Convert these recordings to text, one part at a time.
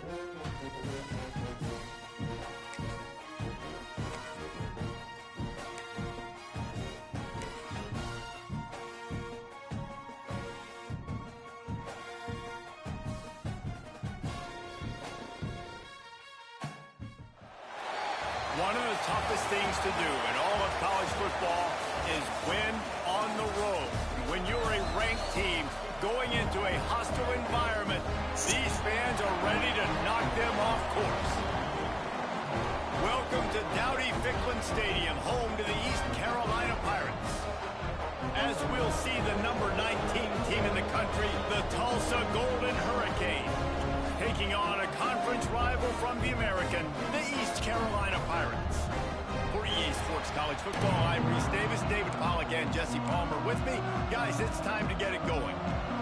One of the toughest things to do in all of college football is win on the road. When you're a ranked team going into a hostile environment, these fans are ready to knock them off course. Welcome to Dowdy-Ficklin Stadium, home to the East Carolina Pirates. As we'll see the number 19 team in the country, the Tulsa Golden Hurricane, taking on a conference rival from the American, the East Carolina Pirates. For EA Sports College Football, I'm Reese Davis, David Pollack, and Jesse Palmer with me. Guys, it's time to get it going.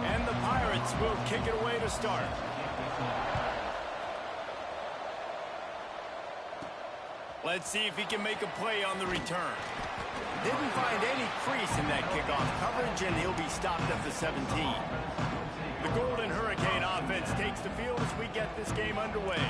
And the Pirates will kick it away to start. Let's see if he can make a play on the return. Didn't find any crease in that kickoff coverage, and he'll be stopped at the 17. The Golden Hurricane offense takes the field as we get this game underway.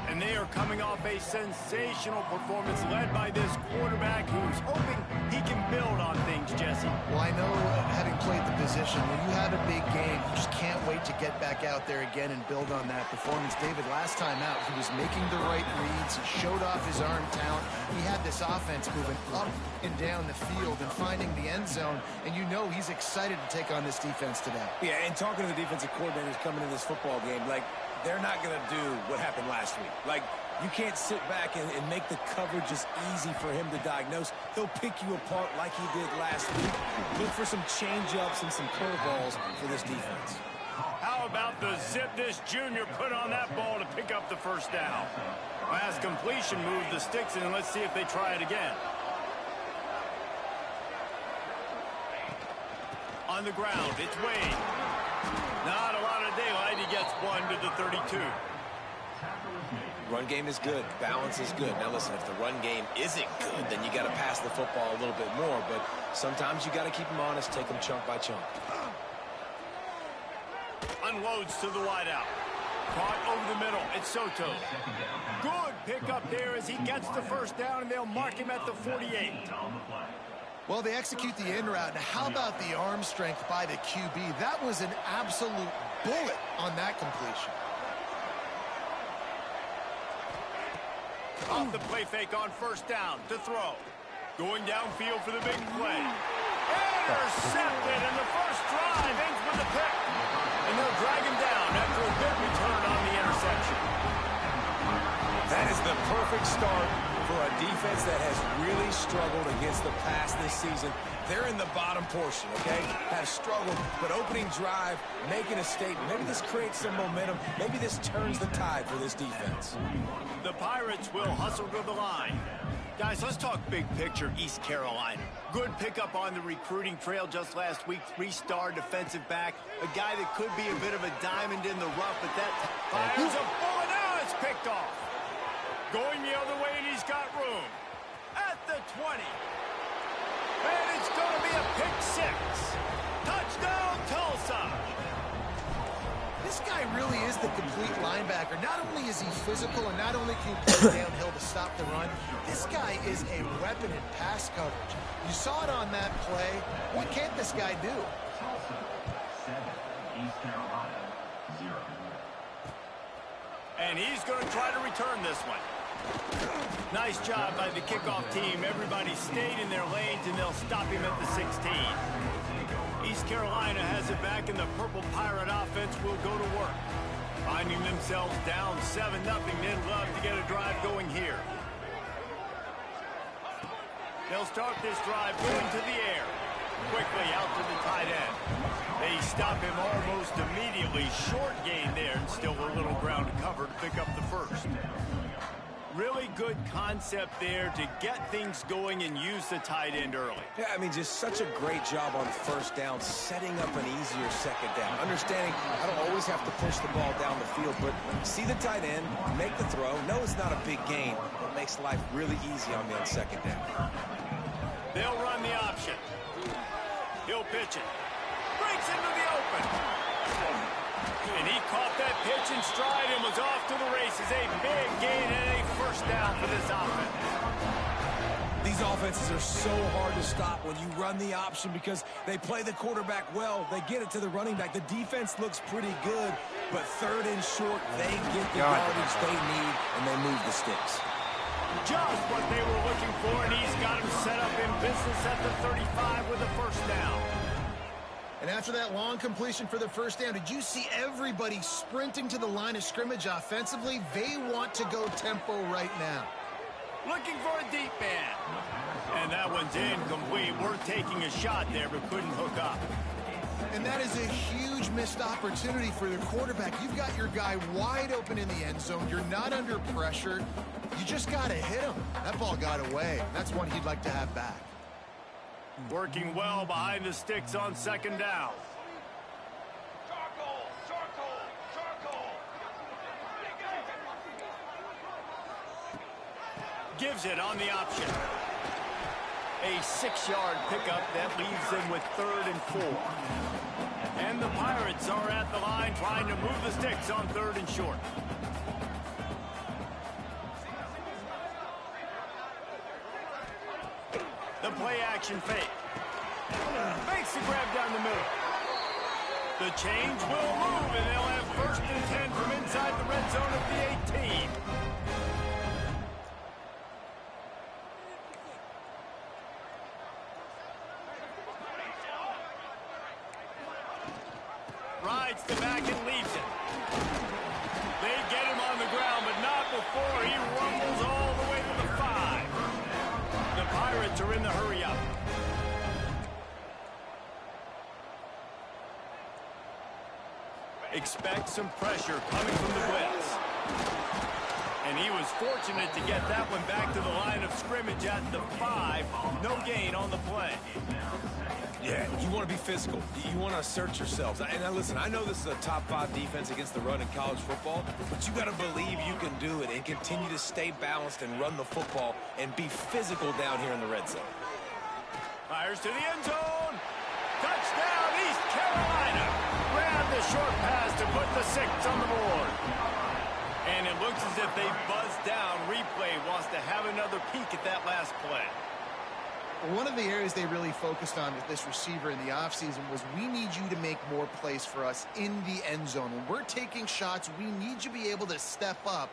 And they are coming off a sensational performance led by this quarterback who's hoping he can build on things, Jesse. Well, I know having played the position, when you have a big game, you just can't wait to get back out there again and build on that performance. David, last time out, he was making the right reads. He showed off his arm talent. He had this offense moving up and down the field and finding the end zone. And you know he's excited to take on this defense today. Yeah, and talking to the defensive coordinators coming in this football game, like, they're not going to do what happened last week. Like, you can't sit back and make the coverage as easy for him to diagnose. He'll pick you apart like he did last week. Look for some change-ups and some curveballs for this defense. How about the zip this junior put on that ball to pick up the first down? Last completion moved the sticks, and let's see if they try it again. On the ground, it's Wade. Not a lot of daylight. He gets one to the 32. Run game is good. Balance is good. Now listen, if the run game isn't good, then you got to pass the football a little bit more. But sometimes you got to keep them honest, take them chunk by chunk. Unloads to the wideout. Caught over the middle. It's Soto. Good pickup there as he gets the first down, and they'll mark him at the 48. Well, they execute the in route. Now, how about the arm strength by the QB? That was an absolute bullet on that completion. Off the play fake on first down to throw. Going downfield for the big play. Intercepted, and the first drive ends with a pick. And they'll drag him down after a good return on the interception. That is the perfect start for a defense that has really struggled against the pass this season. They're in the bottom portion, okay? Have struggled, but opening drive, making a statement. Maybe this creates some momentum. Maybe this turns the tide for this defense. The Pirates will hustle to the line. Guys, let's talk big picture East Carolina. Good pickup on the recruiting trail just last week. Three-star defensive back. A guy that could be a bit of a diamond in the rough, but that fires a bullet. Now it's picked off. Going the other way, and he's got room. At the 20. And it's going to be a pick six. Touchdown, Tulsa. This guy really is the complete linebacker. Not only is he physical, and not only can he play downhill to stop the run, this guy is a weapon in pass coverage. You saw it on that play. What can't this guy do? Tulsa, 7. East Carolina, 0. And he's going to try to return this one. Nice job by the kickoff team. Everybody stayed in their lanes, and they'll stop him at the 16. East Carolina has it back, and the Purple Pirate offense will go to work. Finding themselves down 7-0, they'd love to get a drive going here. They'll start this drive going to the air. Quickly out to the tight end. They stop him almost immediately. Short gain there, and still a little ground to cover to pick up the first. Really good concept there to get things going and use the tight end early. Yeah, I mean, just such a great job on first down, setting up an easier second down. Understanding I don't always have to push the ball down the field, but see the tight end, make the throw. No, it's not a big gain, but makes life really easy on me on second down. They'll run the option. He'll pitch it. Breaks into the open. And he caught that pitch in stride and was off to the races. A big gain and a first down for this offense. These offenses are so hard to stop when you run the option because they play the quarterback well. They get it to the running back. The defense looks pretty good, but third and short, they get the yardage they need, and they move the sticks. Just what they were looking for, and he's got him set up in business at the 35 with a first down. And after that long completion for the first down, did you see everybody sprinting to the line of scrimmage offensively? They want to go tempo right now. Looking for a deep man. And that one's incomplete. We're taking a shot there, but couldn't hook up. And that is a huge missed opportunity for the quarterback. You've got your guy wide open in the end zone. You're not under pressure. You just got to hit him. That ball got away. That's one he'd like to have back. Working well behind the sticks on second down. Gives it on the option. A 6-yard pickup that leaves them with 3rd and 4. And the Pirates are at the line trying to move the sticks on 3rd and short. The play action fake. Makes the grab down the middle. The change will move, and they'll have 1st and 10 from inside the red zone of the 18. Rides the back and leaves it. They get him on the ground, but not before he rumbles all the way to the 5. The Pirates are in the hurry-up. Expect some pressure coming from the blitz. And he was fortunate to get that one back to the line of scrimmage at the 5. No gain on the play. Yeah, you want to be physical. You want to assert yourselves. And now listen, I know this is a top 5 defense against the run in college football, but you got to believe you can do it and continue to stay balanced and run the football and be physical down here in the red zone. Fires to the end zone. Touchdown, East Carolina. Grab the short pass to put the 6 on the board. And it looks as if they buzzed down. Replay wants to have another peek at that last play. One of the areas they really focused on with this receiver in the offseason was we need you to make more plays for us in the end zone. When we're taking shots, we need you to be able to step up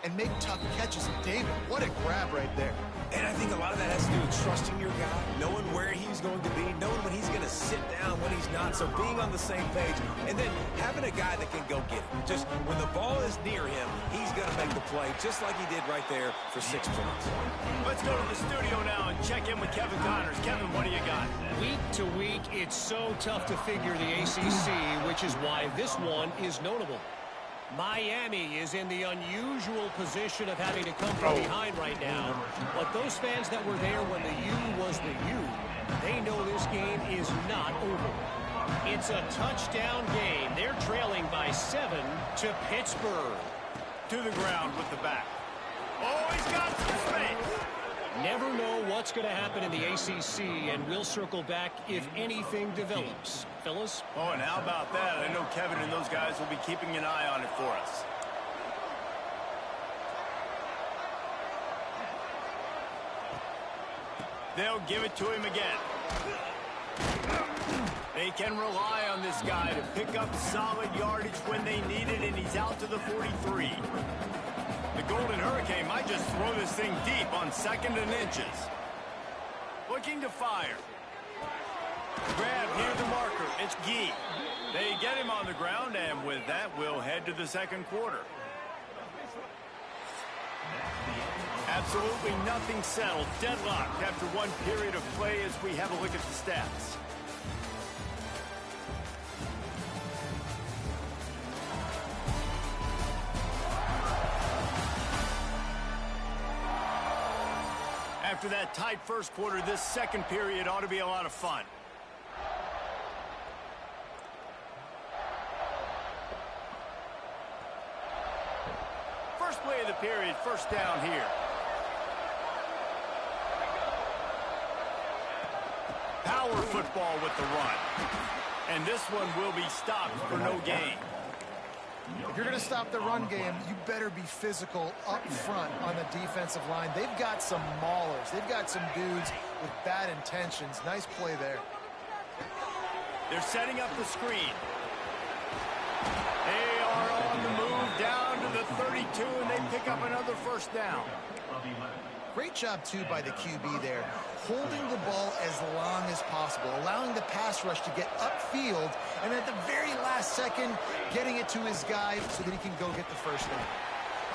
and make tough catches. David, what a grab right there. And I think a lot of that has to do with trusting your guy, knowing where he's going to be, knowing when he's going to sit down, when he's not, so being on the same page, and then having a guy that can go get it. Just when the ball is near him, he's going to make the play, just like he did right there for 6 points. Let's go to the studio now and check in with Kevin Connors. Kevin, what do you got? Week to week, it's so tough to figure the ACC, which is why this one is notable. Miami is in the unusual position of having to come from behind right now. But those fans that were there when the U was the U, they know this game is not over. It's a touchdown game. They're trailing by 7 to Pittsburgh. To the ground with the back. Oh, he's got some space. Never know what's going to happen in the ACC, and we'll circle back if anything develops. Phyllis? Oh, and how about that? I know Kevin and those guys will be keeping an eye on it for us. They'll give it to him again. They can rely on this guy to pick up solid yardage when they need it, and he's out to the 43. The Golden Hurricane might just throw this thing deep on 2nd and inches. Looking to fire. Grab near the marker. It's Gee. They get him on the ground, and with that, we'll head to the 2nd quarter. Absolutely nothing settled. Deadlocked after one period of play as we have a look at the stats. After that tight first quarter, this 2nd period ought to be a lot of fun. First play of the period, first down here. Power football with the run. And this one will be stopped for no gain. If you're going to stop the run game, you better be physical up front on the defensive line. They've got some maulers. They've got some dudes with bad intentions. Nice play there. They're setting up the screen. They are on the move down to the 32, and they pick up another first down. Great job, too, by the QB there, holding the ball as long as possible, allowing the pass rush to get upfield, and at the very last second, getting it to his guy so that he can go get the first down.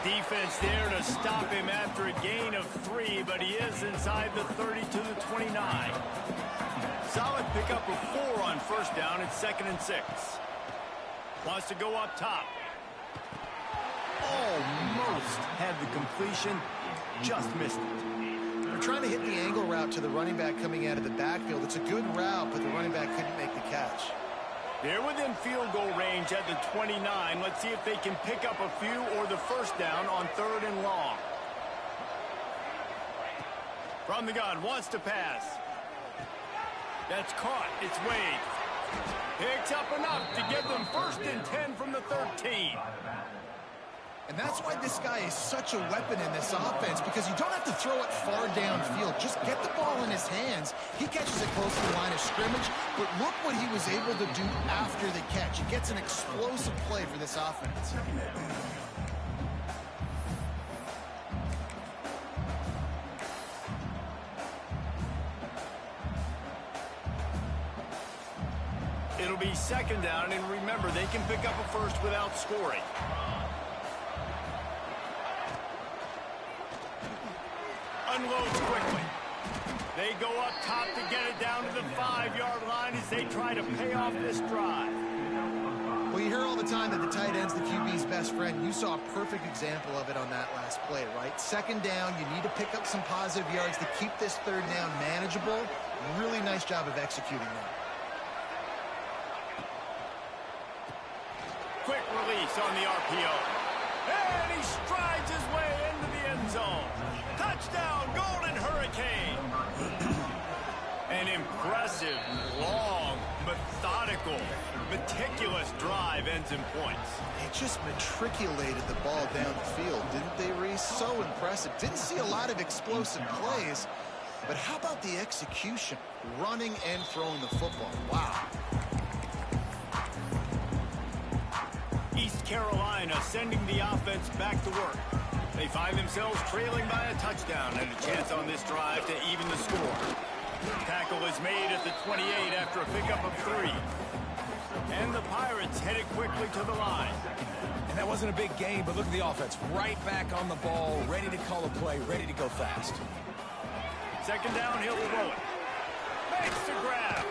Defense there to stop him after a gain of 3, but he is inside the 30 to the 29. Solid pickup of 4 on first down. It's 2nd and 6. Wants to go up top. Almost had the completion. Just missed it. They're trying to hit the angle route to the running back coming out of the backfield. It's a good route, but the running back couldn't make the catch. They're within field goal range at the 29. Let's see if they can pick up a few or the first down on 3rd and long. From the gun, wants to pass. That's caught. It's Wade. Picks up enough to give them 1st and 10 from the 13. And that's why this guy is such a weapon in this offense, because you don't have to throw it far downfield. Just get the ball in his hands. He catches it close to the line of scrimmage, but look what he was able to do after the catch. He gets an explosive play for this offense. It'll be 2nd down, and remember, they can pick up a first without scoring. Unloads quickly. They go up top to get it down to the 5-yard line as they try to pay off this drive. Well, you hear all the time that the tight end's the QB's best friend. You saw a perfect example of it on that last play, right? 2nd down, you need to pick up some positive yards to keep this 3rd down manageable. Really nice job of executing that. Quick release on the RPO. And he strides his way into the end zone. Touchdown, Golden Hurricane. An impressive, long, methodical, meticulous drive ends in points. They just matriculated the ball down the field, didn't they, Reese? So impressive. Didn't see a lot of explosive plays, but how about the execution? Running and throwing the football. Wow. East Carolina sending the offense back to work. They find themselves trailing by a touchdown and a chance on this drive to even the score. Tackle is made at the 28 after a pickup of 3. And the Pirates headed quickly to the line. And that wasn't a big gain, but look at the offense. Right back on the ball, ready to call a play, ready to go fast. 2nd down, he'll roll it. Makes the grab.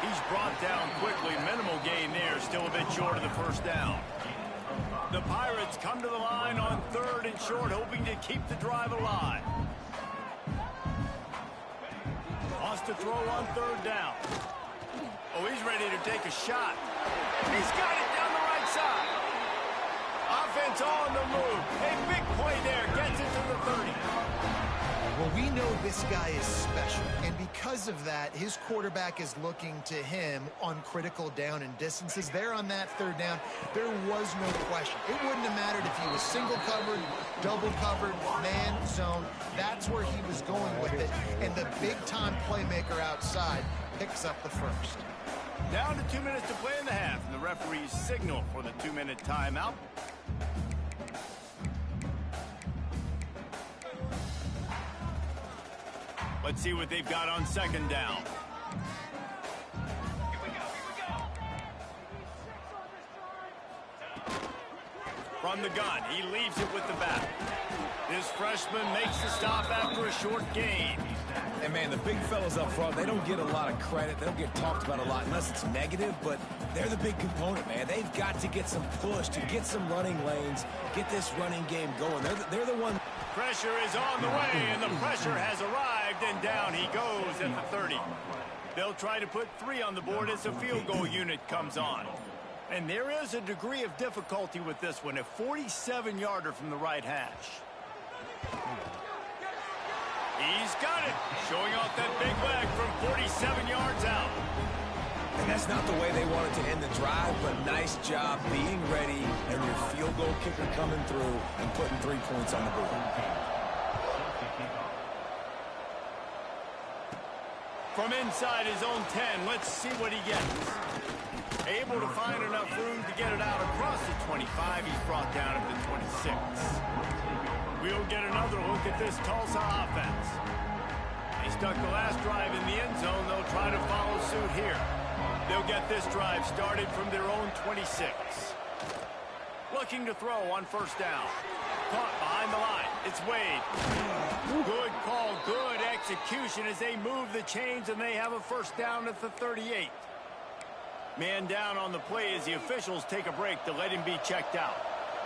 He's brought down quickly. Minimal gain there. Still a bit short of the first down. The Pirates come to the line on 3rd and short, hoping to keep the drive alive. Wants to throw on 3rd down. Oh, he's ready to take a shot. He's got it down the right side. Offense on the move. A big play there. Gets it to the 30. Well, we know this guy is special, and because of that, his quarterback is looking to him on critical down and distances. There on that 3rd down, there was no question. It wouldn't have mattered if he was single covered, double covered, man, zone. That's where he was going with it, and the big-time playmaker outside picks up the first. Down to 2 minutes to play in the half, and the referees signal for the 2-minute timeout. Let's see what they've got on 2nd down. From the gun, he leaves it with the back. This freshman makes the stop after a short gain. And, man, the big fellas up front, they don't get a lot of credit. They don't get talked about a lot unless it's negative, but they're the big component, man. They've got to get some push to get some running lanes, get this running game going. They're the one. Pressure is on the way, and the pressure has arrived, and down he goes at the 30. They'll try to put 3 on the board as the field goal unit comes on. And there is a degree of difficulty with this one, a 47-yarder from the right hash. He's got it, showing off that big leg from 47 yards out. And that's not the way they wanted to end the drive, but nice job being ready and your field goal kicker coming through and putting 3 points on the board. From inside his own 10, let's see what he gets. Able to find enough room to get it out across the 25. He's brought down at the 26. We'll get another look at this Tulsa offense. They stuck the last drive in the end zone. They'll try to follow suit here. They'll get this drive started from their own 26. Looking to throw on first down. Caught behind the line. It's Wade. Good call, good execution as they move the chains, and they have a first down at the 38. Man down on the play as the officials take a break to let him be checked out.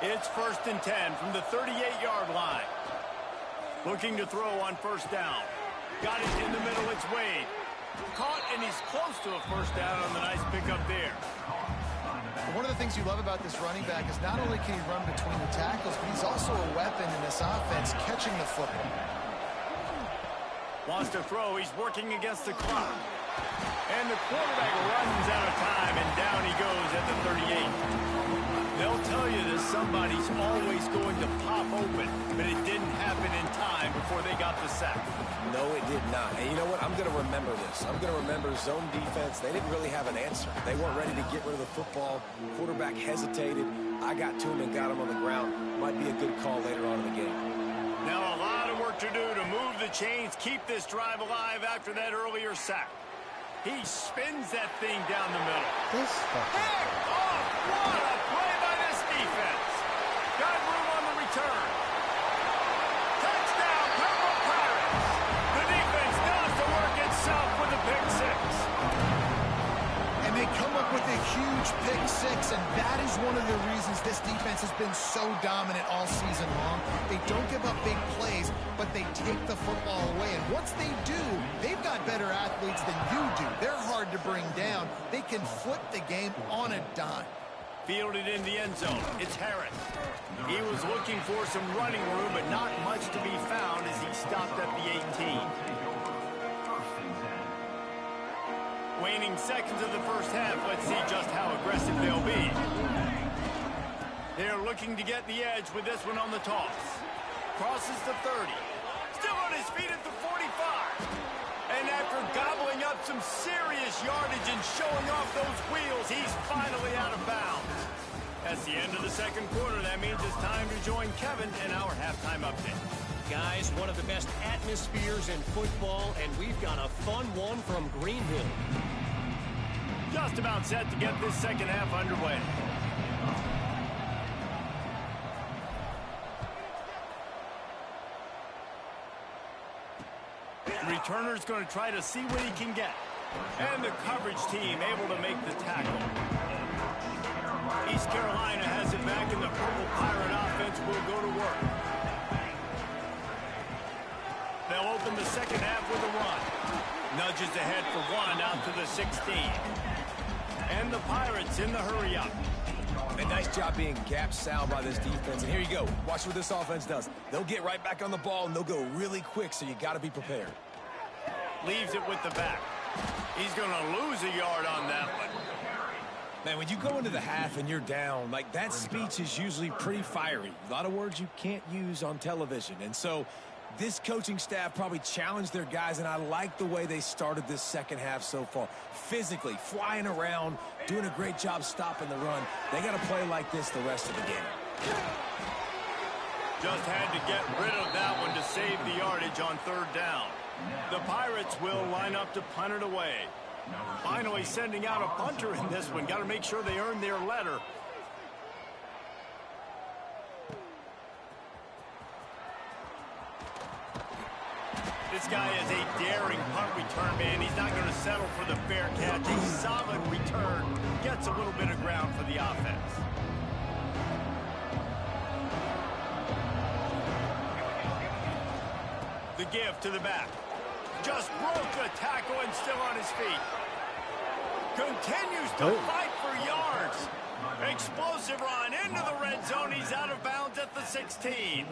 It's 1st and 10 from the 38-yard line. Looking to throw on first down. Got it in the middle. It's Wade. Caught, and he's close to a first down on the nice pickup there. One of the things you love about this running back is not only can he run between the tackles, but he's also a weapon in this offense catching the football. Wants to throw. He's working against the clock. And the quarterback runs out of time, and down he goes at the 38. They'll tell you that somebody's always going to pop open, but it didn't happen in time before they got the sack. No, it did not. And you know what? I'm going to remember this. I'm going to remember zone defense. They didn't really have an answer. They weren't ready to get rid of the football. Quarterback hesitated. I got to him and got him on the ground. Might be a good call later on in the game. Now a lot of work to do to move the chains, keep this drive alive after that earlier sack. He spins that thing down the middle. Pick off! What a play by this defense. Got room on the return. Touchdown, Purple Pirates. The defense does the work itself with a pick six. And they come up with a huge pick six, and that is one of the reasons this defense has been so dominant all season long. They don't give up big plays, but they take the football away. And once they do, they've got better athletes than you do. They're hard to bring down. They can flip the game on a dime. Fielded in the end zone. It's Harris. He was looking for some running room, but not much to be found as he stopped at the 18. Waning seconds of the first half. Let's see just how aggressive they'll be. They're looking to get the edge with this one on the toss. Crosses the 30. Still on his feet at the 45. And after gobbling up some serious yardage and showing off those wheels, he's finally out of bounds. That's the end of the second quarter. That means it's time to join Kevin in our halftime update. Guys, one of the best atmospheres in football, and we've got a fun one from Green Hill. Just about set to get this second half underway. The returner's going to try to see what he can get. And the coverage team able to make the tackle. East Carolina has it back, and the Purple Pirate offense will go to work. They'll open the second half with a run. Nudges ahead for one out to the 16. And the Pirates in the hurry-up. A nice job being gap sound by this defense. And here you go. Watch what this offense does. They'll get right back on the ball, and they'll go really quick, so you got to be prepared. Leaves it with the back. He's going to lose a yard on that one. Man, when you go into the half and you're down, like, that speech is usually pretty fiery. A lot of words you can't use on television. And so this coaching staff probably challenged their guys, and I like the way they started this second half so far. Physically, flying around, doing a great job stopping the run. They got to play like this the rest of the game. Just had to get rid of that one to save the yardage on third down. The Pirates will line up to punt it away. Finally sending out a punter in this one. Got to make sure they earn their letter. This guy is a daring punt return man. He's not going to settle for the fair catch. A solid return. Gets a little bit of ground for the offense. The give to the back. Just broke the tackle and still on his feet. Continues to fight for yards. Explosive run into the red zone. He's out of bounds at the 16.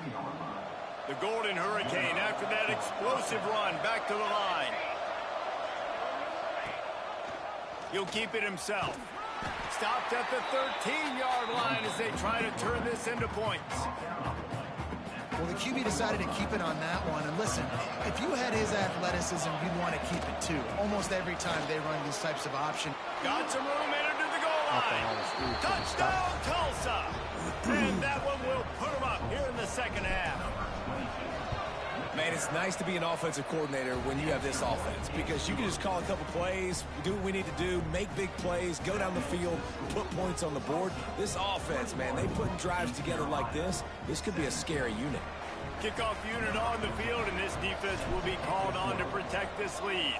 The Golden Hurricane after that explosive run back to the line. He'll keep it himself. Stopped at the 13-yard line as they try to turn this into points. Well, the QB decided to keep it on that one. And listen, if you had his athleticism, you'd want to keep it too. Almost every time they run these types of options. Got some room in into the goal line. Touchdown, Tulsa. And that one will put him up here in the second half. Man, it's nice to be an offensive coordinator when you have this offense because you can just call a couple plays, do what we need to do, make big plays, go down the field, put points on the board. This offense, man, they put drives together like this. This could be a scary unit. Kickoff unit on the field, and this defense will be called on to protect this lead.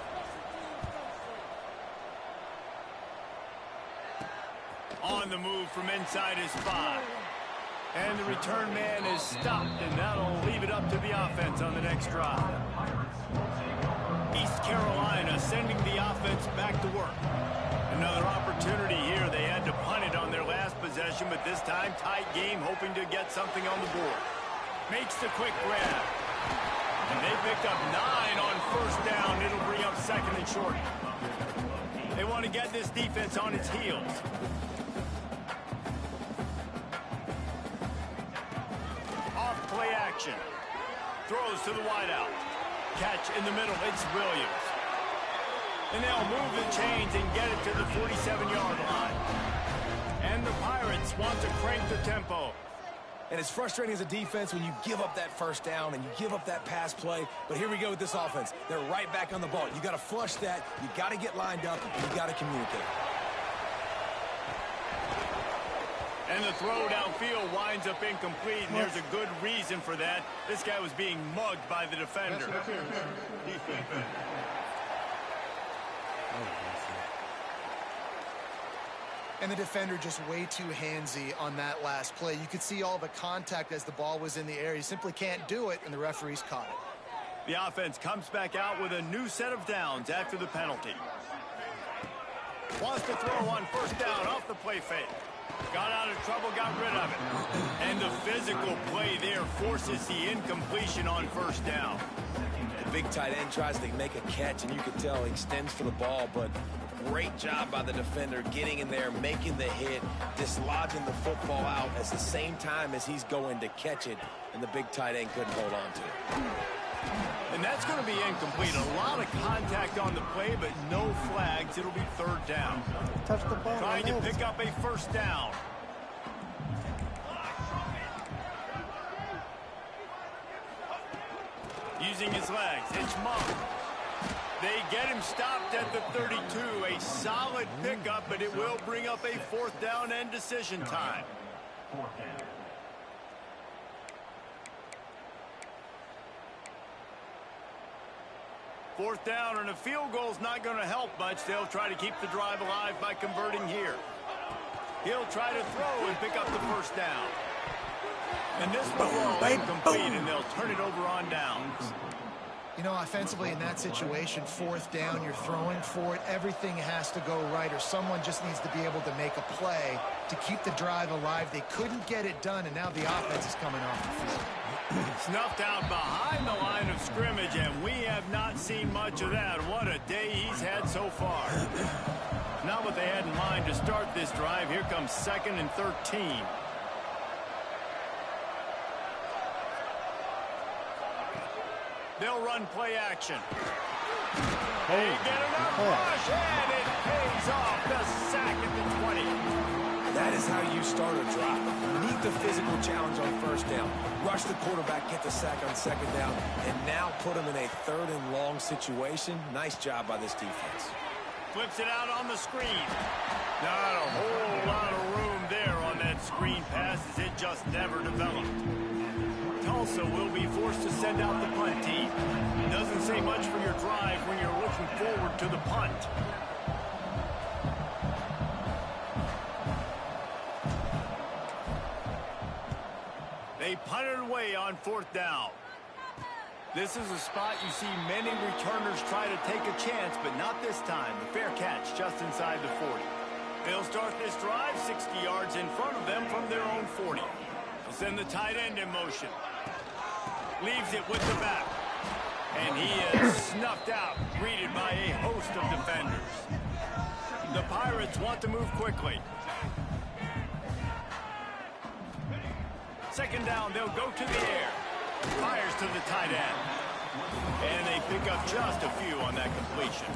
On the move from inside his 5. And the return man is stopped, and that'll leave it up to the offense on the next drive. East Carolina sending the offense back to work. Another opportunity here. They had to punt it on their last possession, but this time tight game, hoping to get something on the board. Makes the quick grab. And they picked up 9 on first down. It'll bring up second and short. They want to get this defense on its heels. Play action. Throws to the wideout. Catch in the middle. It's Williams. And they'll move the chains and get it to the 47-yard line. And the Pirates want to crank the tempo. And it's frustrating as a defense when you give up that first down and you give up that pass play. But here we go with this offense. They're right back on the ball. You got to flush that. You got to get lined up. You got to communicate. And the throw downfield winds up incomplete, and there's a good reason for that. This guy was being mugged by the defender. And the defender just way too handsy on that last play. You could see all the contact as the ball was in the air. You simply can't do it, and the referees caught it. The offense comes back out with a new set of downs after the penalty. Wants to throw on first down off the play fake. Got out of trouble, got rid of it. And the physical play there forces the incompletion on first down. The big tight end tries to make a catch, and you can tell he extends for the ball, but great job by the defender getting in there, making the hit, dislodging the football out at the same time as he's going to catch it, and the big tight end couldn't hold on to it. And that's going to be incomplete. A lot of contact on the play, but no flags. It'll be third down. Touch the ball. Trying to pick up a first down. Using his legs. It's Monk. They get him stopped at the 32. A solid pickup, but it will bring up a fourth down and decision time. Fourth down. Fourth down, and a field goal's not going to help much. They'll try to keep the drive alive by converting here. He'll try to throw and pick up the first down. And this one will incomplete, and they'll turn it over on downs. You know, offensively in that situation, fourth down, you're throwing for it. Everything has to go right, or someone just needs to be able to make a play to keep the drive alive. They couldn't get it done, and now the offense is coming off the field. Snuffed out behind the line of scrimmage, and we have not seen much of that. What a day he's had so far. Not what they had in mind to start this drive. Here comes 2nd and 13. They'll run play action. They get enough rush, and it pays off. The sack at the 20. That is how you start a drive. Meet the physical challenge on first down. Rush the quarterback, get the sack on second down, and now put him in a third and long situation. Nice job by this defense. Flips it out on the screen. Not a whole lot of room there on that screen pass, as it just never developed. Tulsa will be forced to send out the punt team. Doesn't say much for your drive when you're looking forward to the punt. They punted away on fourth down. This is a spot you see many returners try to take a chance, but not this time. The fair catch just inside the 40. They'll start this drive 60 yards in front of them from their own 40. They'll send the tight end in motion. Leaves it with the back. And he is snuffed out, greeted by a host of defenders. The Pirates want to move quickly. Second down, they'll go to the air. Fires to the tight end. And they pick up just a few on that completion.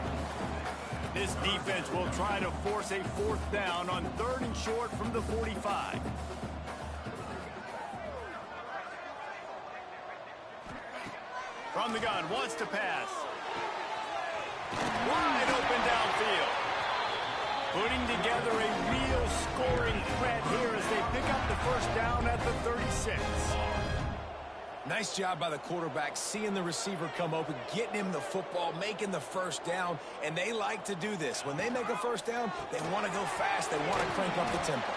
This defense will try to force a fourth down on 3rd and short from the 45. From the gun, wants to pass. Wide open downfield. Putting together a real scoring threat here as they pick up the first down at the 36. Nice job by the quarterback, seeing the receiver come open, getting him the football, making the first down, and they like to do this. When they make a first down, they want to go fast, they want to crank up the tempo.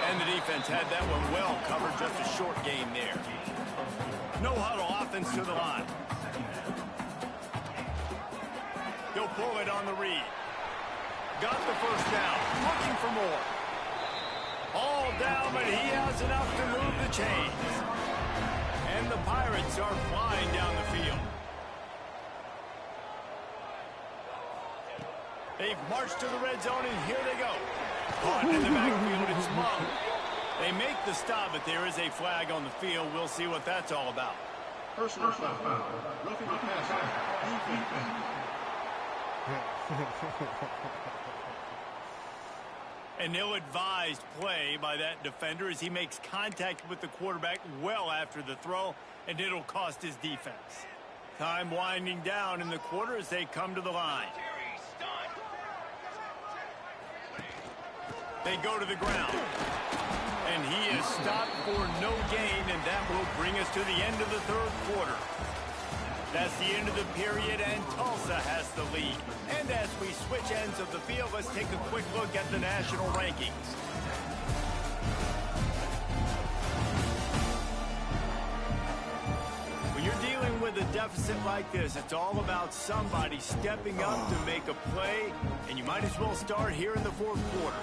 And the defense had that one well covered, just a short gain there. No huddle, offense to the line. He'll pull it on the read. Got the first down, looking for more. All down, but he has enough to move the chains. And the Pirates are flying down the field. They've marched to the red zone, and here they go. Caught in the backfield, it's Monk. They make the stop, but there is a flag on the field. We'll see what that's all about. Personal foul. Roughing the passer. Defense. An ill-advised play by that defender as he makes contact with the quarterback well after the throw, and it'll cost his defense. Time winding down in the quarter as they come to the line. They go to the ground. And he is stopped for no gain, and that will bring us to the end of the 3rd quarter. That's the end of the period, and Tulsa has the lead. And as we switch ends of the field, let's take a quick look at the national rankings. When you're dealing with a deficit like this, it's all about somebody stepping up to make a play, and you might as well start here in the 4th quarter.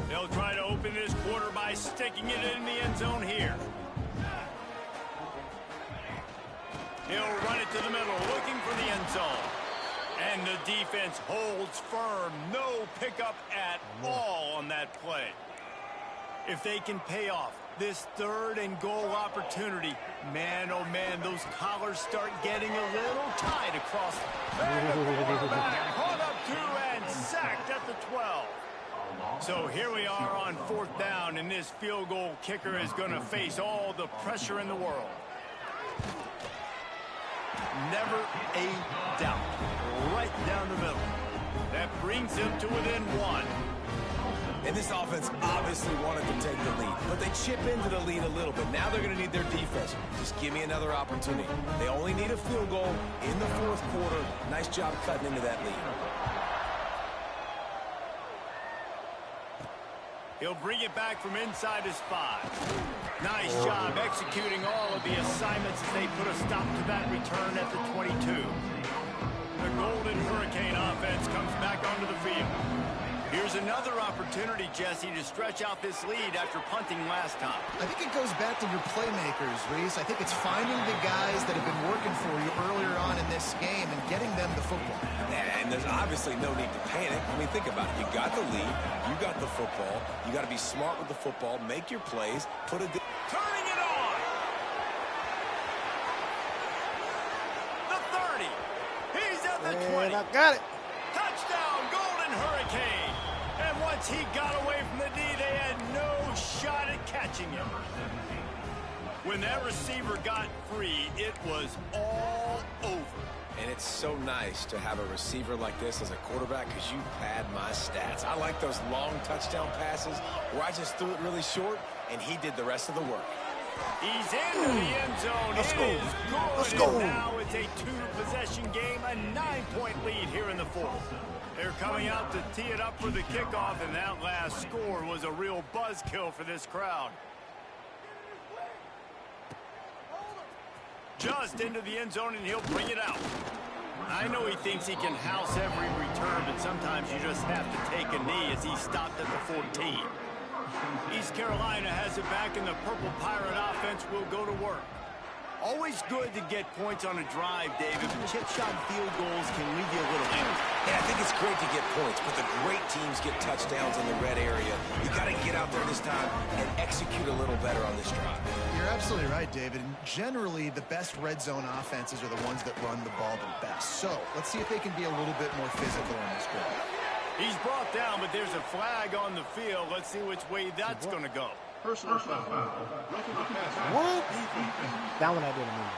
They'll try to open this quarter by sticking it in the end zone here. He'll run it to the middle, looking for the end zone. And the defense holds firm. No pickup at all on that play. If they can pay off this 3rd and goal opportunity, man, oh man, those collars start getting a little tight across. And the quarterback caught up 2 and sacked at the 12. So here we are on 4th down, and this field goal kicker is going to face all the pressure in the world. Never a doubt. Right down the middle. That brings him to within 1. And this offense obviously wanted to take the lead, but they chip into the lead a little bit. Now they're going to need their defense. Just give me another opportunity. They only need a field goal in the 4th quarter. Nice job cutting into that lead. He'll bring it back from inside his 5. Nice job executing all of the assignments as they put a stop to that return at the 22. The Golden Hurricane offense comes back onto the field. Here's another opportunity, Jesse, to stretch out this lead after punting last time. I think it goes back to your playmakers, Reese. I think it's finding the guys that have been working for you earlier on in this game and getting them the football. And there's obviously no need to panic. I mean, think about it. You got the lead. You got the football. You got to be smart with the football. Make your plays. Put a good... Turning it on! The 30. He's at the 20. I got it. Touchdown, Golden Hurricane. And once he got away from the D, they had no shot at catching him. When that receiver got free, it was all over. And it's so nice to have a receiver like this as a quarterback because you pad my stats. I like those long touchdown passes where I just threw it really short and he did the rest of the work. He's into the end zone. Let's It go. is good. Let's go. And now it's a 2-possession game, a 9-point lead here in the 4th. They're coming out to tee it up for the kickoff, and that last score was a real buzzkill for this crowd. Just into the end zone, and he'll bring it out. I know he thinks he can house every return, but sometimes you just have to take a knee as he stopped at the 14. East Carolina has it back, and the Purple Pirate offense will go to work. Always good to get points on a drive, David, but chip shot field goals can leave you a little empty. Yeah, I think it's great to get points, but the great teams get touchdowns in the red area. You got to get out there this time and execute a little better on this drive. You're absolutely right, David. And generally, the best red zone offenses are the ones that run the ball the best. So let's see if they can be a little bit more physical on this drive. He's brought down, but there's a flag on the field. Let's see which way that's going to go. Personal foul. Roughing the passer. What? That one I didn't mean to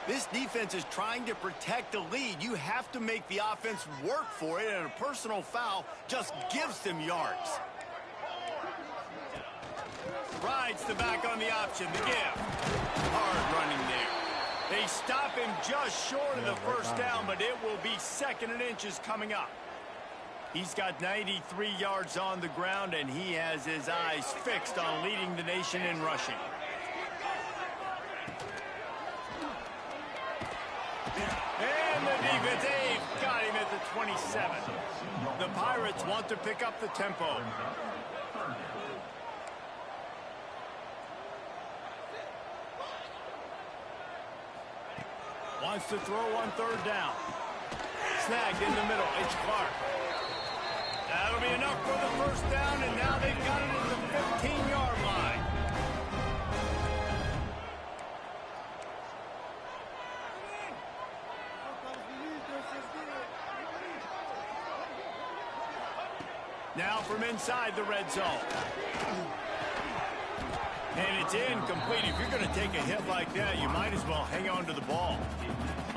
do. This defense is trying to protect the lead. You have to make the offense work for it, and a personal foul just gives them yards. Rides the back on the option. The give. Hard running there. They stop him just short of the first down, but it will be 2nd and inches coming up. He's got 93 yards on the ground, and he has his eyes fixed on leading the nation in rushing. And the defense, they've got him at the 27. The Pirates want to pick up the tempo. Wants to throw on 3rd down. Snagged in the middle. It's Clark. That'll be enough for the first down, and now they've got it at the 15-yard line. Now from inside the red zone. And it's incomplete. If you're going to take a hit like that, you might as well hang on to the ball.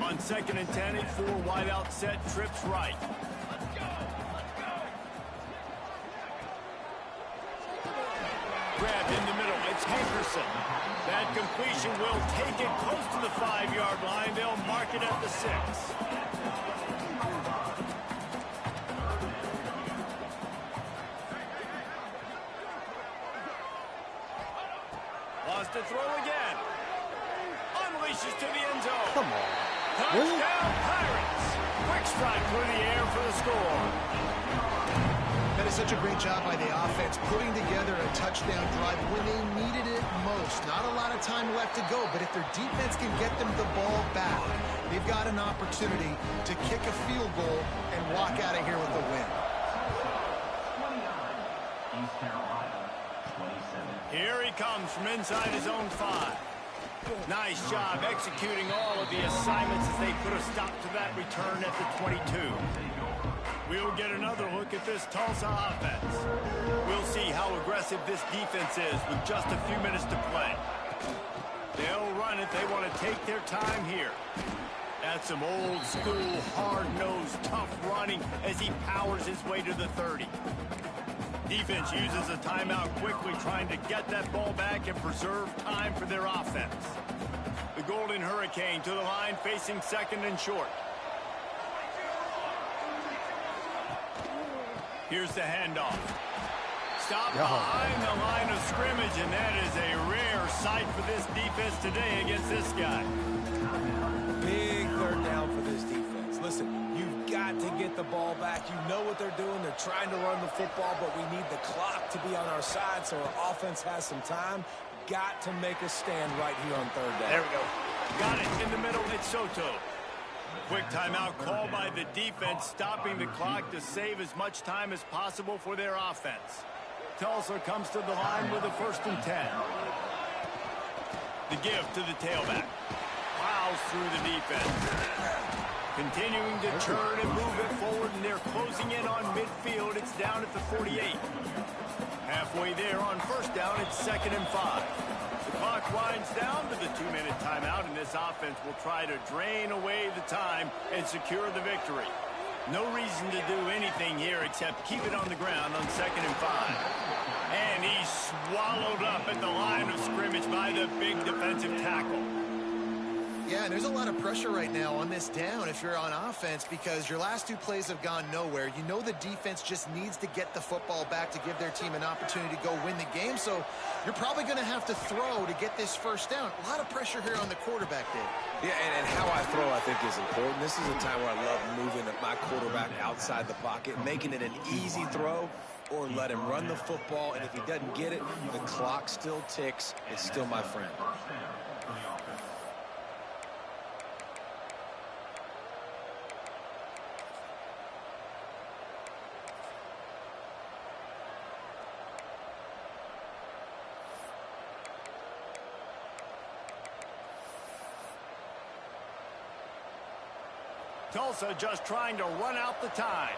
On 2nd and 10, a 4-wideout set, trips right. Grabbed in the middle. It's Hankerson. That completion will take it close to the 5-yard line. They'll mark it at the 6. Wants to throw again. Unleashes to the end zone. Come on. Touchdown, Pirates. Quick strike through the air for the score. That is such a great job by the offense putting together a touchdown drive when they needed it most. Not a lot of time left to go, but if their defense can get them the ball back, they've got an opportunity to kick a field goal and walk out of here with a win. Here he comes from inside his own 5. Nice job executing all of the assignments as they put a stop to that return at the 22. We'll get another look at this Tulsa offense. We'll see how aggressive this defense is with just a few minutes to play. They'll run it. They want to take their time here. That's some old-school, hard-nosed, tough running as he powers his way to the 30. Defense uses a timeout quickly, trying to get that ball back and preserve time for their offense. The Golden Hurricane to the line, facing 2nd and short. Here's the handoff. Stop behind the line of scrimmage, and that is a rare sight for this defense today against this guy. Big 3rd down for this defense. Listen, you've got to get the ball back. You know what they're doing. They're trying to run the football, but we need the clock to be on our side so our offense has some time. Got to make a stand right here on 3rd down. There we go. Got it in the middle. It's Soto. Quick timeout call by the defense, stopping the clock to save as much time as possible for their offense. Tulsa comes to the line with a 1st and 10. The give to the tailback. Plows through the defense. Continuing to turn and move it forward, and they're closing in on midfield. It's down at the 48. Halfway there on 1st down, it's 2nd and 5. The clock winds down to the 2-minute timeout, and this offense will try to drain away the time and secure the victory. No reason to do anything here except keep it on the ground on 2nd and 5. And he's swallowed up at the line of scrimmage by the big defensive tackle. Yeah, and there's a lot of pressure right now on this down if you're on offense because your last 2 plays have gone nowhere. You know the defense just needs to get the football back to give their team an opportunity to go win the game, so you're probably going to have to throw to get this 1st down. A lot of pressure here on the quarterback, Dave. Yeah, and how I throw, I think, is important. This is a time where I love moving my quarterback outside the pocket, making it an easy throw. or let him run the football, and if he doesn't get it, the clock still ticks. It's still my friend. Tulsa just trying to run out the time.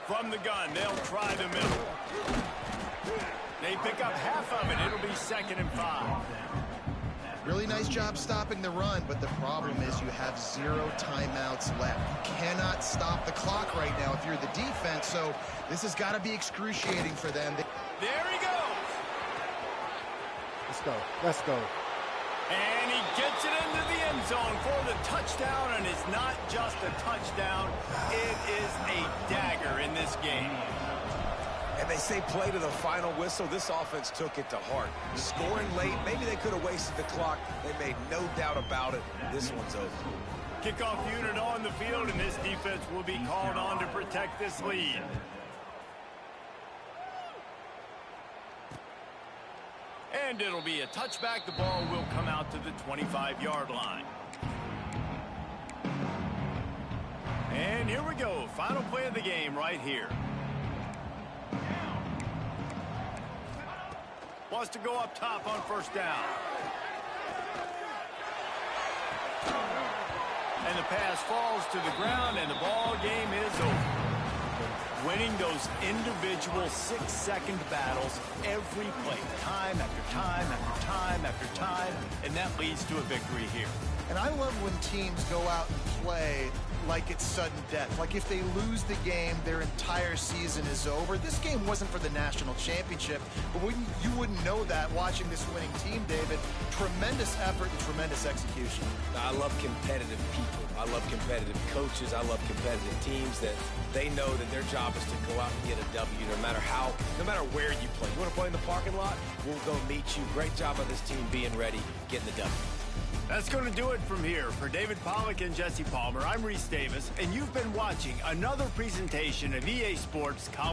From the gun, they'll try the middle. They pick up half of it. It'll be 2nd and 5. Really nice job stopping the run, but the problem is you have 0 timeouts left. You cannot stop the clock right now if you're the defense, so this has got to be excruciating for them. There he goes. Let's go. Let's go. And he gets it into the end zone for the touchdown, and it's not just a touchdown, it is a dagger in this game. And they say play to the final whistle. This offense took it to heart. Scoring late, maybe they could have wasted the clock. They made no doubt about it. This one's over. Kickoff unit on the field, and this defense will be called on to protect this lead. And it'll be a touchback. The ball will come out to the 25-yard line. And here we go. Final play of the game right here. Wants to go up top on 1st down. And the pass falls to the ground, and the ball game is over. Winning those individual 6-second battles every play, time after time after time after time, and that leads to a victory here. And I love when teams go out and play like it's sudden death. Like if they lose the game, their entire season is over. This game wasn't for the national championship, but you wouldn't know that watching this winning team, David. Tremendous effort and tremendous execution. I love competitive people. I love competitive coaches. I love competitive teams that they know that their job is to go out and get a W no matter where you play. You want to play in the parking lot? We'll go meet you. Great job of this team being ready, getting the W. That's going to do it from here. For David Pollack and Jesse Palmer, I'm Reese Davis, and you've been watching another presentation of EA Sports College